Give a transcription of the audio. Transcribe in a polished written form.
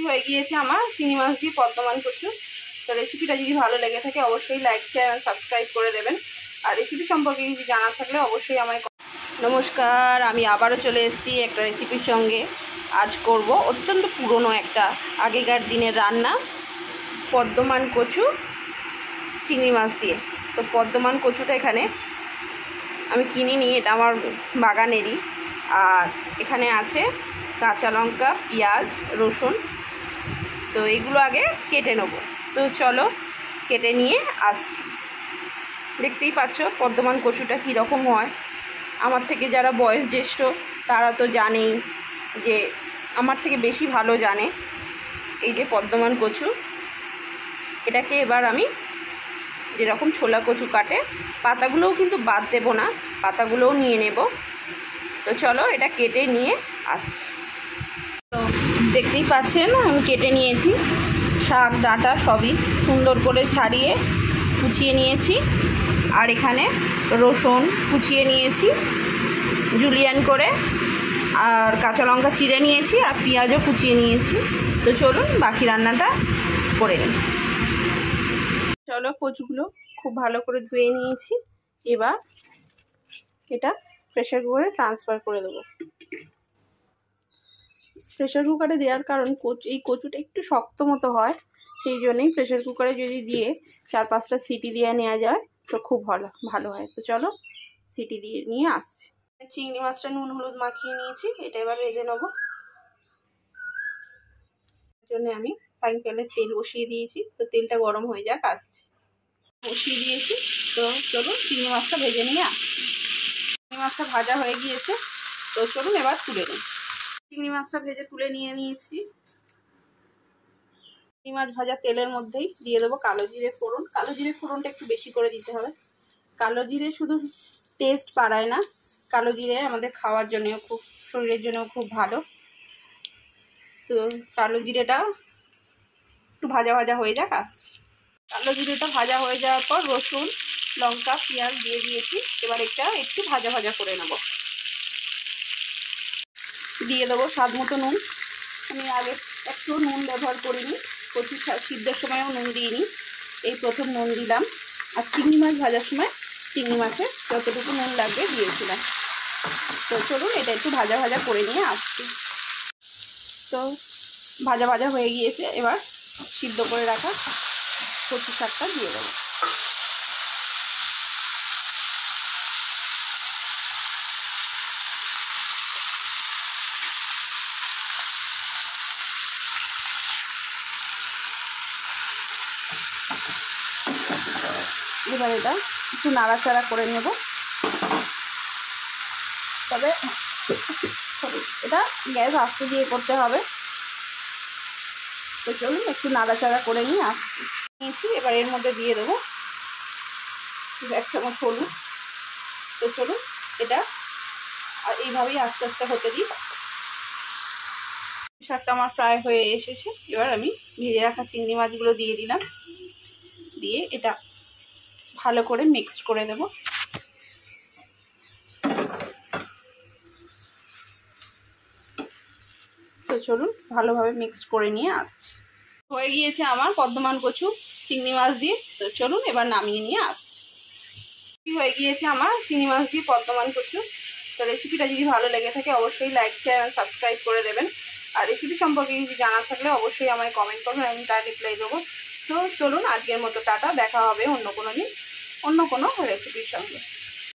হয়ে গিয়েছে আমার চিংড়ি মাছ দিয়ে পদ্মমান কচু। তো রেসিপিটা যদি ভালো লেগে থাকে অবশ্যই লাইক শেয়ার আর সাবস্ক্রাইব করে দেবেন। আর রেসিপি সম্পর্কে কিছু জানার থাকলে অবশ্যই আমায়। নমস্কার, আমি আবারও চলে এসেছি একটা রেসিপির সঙ্গে। আজ করব অত্যন্ত পুরনো একটা আগেকার দিনের রান্না, পদ্মমান কচু চিংড়ি মাছ দিয়ে। তো পদ্মমান কচুটা এখানে আমি কিনে নিই, এটা আমার বাগানেরই। আর এখানে আছে কাঁচা লঙ্কা, পেঁয়াজ, রসুন। তো এগুলো আগে কেটে নেব। তো চলো কেটে নিয়ে আসছি। দেখতেই পাচ্ছ পদ্মমান কচুটা কীরকম হয়। আমার থেকে যারা বয়স জ্যেষ্ঠ তারা তো জানেই, যে আমার থেকে বেশি ভালো জানে। এই যে পদ্মমান কচু, এটাকে এবার আমি যেরকম ছোলা কচু কাটে, পাতাগুলোও কিন্তু বাদ দেবো না, পাতাগুলোও নিয়ে নেব। তো চলো এটা কেটে নিয়ে আসছি। তো দেখতেই পাচ্ছেন আমি কেটে নিয়েছি, শাক ডাঁটা সবই সুন্দর করে ছাড়িয়ে কুচিয়ে নিয়েছি। আর এখানে রসুন কুচিয়ে নিয়েছি জুলিয়ান করে, আর কাঁচা লঙ্কা চিড়ে নিয়েছি, আর পেঁয়াজও কুচিয়ে নিয়েছি। তো চলুন বাকি রান্নাটা করে নিই। চলো কচুগুলো খুব ভালো করে ধুয়ে নিয়েছি। এবার এটা প্রেশার কুকারে ট্রান্সফার করে দেবো। প্রেশার কুকারে দেওয়ার কারণ এই কচুটা একটু শক্ত মতো হয়, সেই জন্যই প্রেশার কুকারে যদি দিয়ে 4-5টা সিটি দিয়ে নেওয়া যায় তো খুব ভালো হয়। তো চলো সিটি দিয়ে নিয়ে আসছি। চিংড়ি মাছটা নুন হলুদ মাখিয়ে নিয়েছি, এটা এবার ভেজে নেব। জন্য আমি ফ্রাইং প্যানে তেল বসিয়ে দিয়েছি। তো তেলটা গরম হয়ে যাক, আসছি। বসিয়ে দিয়েছি, তো চলুন চিংড়ি মাছটা ভেজে নিয়ে আসছি। চিংড়ি মাছটা ভাজা হয়ে গিয়েছে, তো চলুন এবার তুলে নিই। চিংড়ি মাছটা ভেজে তুলে নিয়েছি। চিংড়ি মাছ ভাজা তেলের মধ্যেই দিয়ে দেবো কালো জিরে ফোড়ন। কালো জিরে ফোড়নটা একটু বেশি করে দিতে হবে। কালো জিরে শুধু টেস্ট বাড়ায় না, কালো জিরে আমাদের খাওয়ার জন্যও খুব, শরীরের জন্যও খুব ভালো। তো কালো জিরেটা একটু ভাজা ভাজা হয়ে যাক, আসছি। কালো জিরেটা ভাজা হয়ে যাওয়ার পর রসুন লঙ্কা পেঁয়াজ দিয়ে দিয়েছি। এবার এটা একটু ভাজা ভাজা করে নেব। দিয়ে দেবো স্বাদ মতো নুন। আমি আগে একটু নুন ব্যবহার করিনি, কচু সিদ্ধের সময়ও নুন দিইনি, এই প্রথম নুন দিলাম। আর চিংড়ি মাছ ভাজার সময় চিংড়ি মাছে যতটুকু নুন লাগবে দিয়েছিলাম। তো চলুন এটা একটু ভাজা ভাজা করে নিয়ে আসছি। তো ভাজা ভাজা হয়ে গিয়েছে, এবার সিদ্ধ করে রাখা কচু শাকটা দিয়ে দেবো। এবার এটা একটু নাড়াচাড়া করে নেব। তবে এটা গ্যাস আস্তে দিয়ে করতে হবে। তো চলুন একটু নাড়াচাড়া করে নিয়ে নিয়েছি। এবার এর মধ্যে দিয়ে দেবো 1 চামচ হলুদ। তো চলুন এটা আর এইভাবেই আস্তে আস্তে হতে দিই। শাকটা আমার ফ্রাই হয়ে এসেছে। এবার আমি ভেজে রাখা চিংড়ি মাছগুলো দিয়ে দিলাম, দিয়ে এটা ভালো করে মিক্সড করে দেব। তো চলুন ভালোভাবে মিক্স করে নিয়ে আসছি। হয়ে গিয়েছে আমার পদ্মমান কচু চিংড়ি মাছ দিয়ে। তো চলুন এবার নামিয়ে নিয়ে আসছি। হয়ে গিয়েছে আমার চিংড়ি মাছ দিয়ে পদ্মমান কচু। তো রেসিপিটা যদি ভালো লেগে থাকে অবশ্যই লাইক শেয়ার আর সাবস্ক্রাইব করে দেবেন। আর রেসিপি সম্পর্কে কিছু জানার থাকলে অবশ্যই আমায় কমেন্ট করবেন, আমি তার রিপ্লাই দেবো। তো চলুন আজকের মতো টাটা, দেখা হবে অন্য কোনো দিন অন্য কোনো রেসিপির সঙ্গে।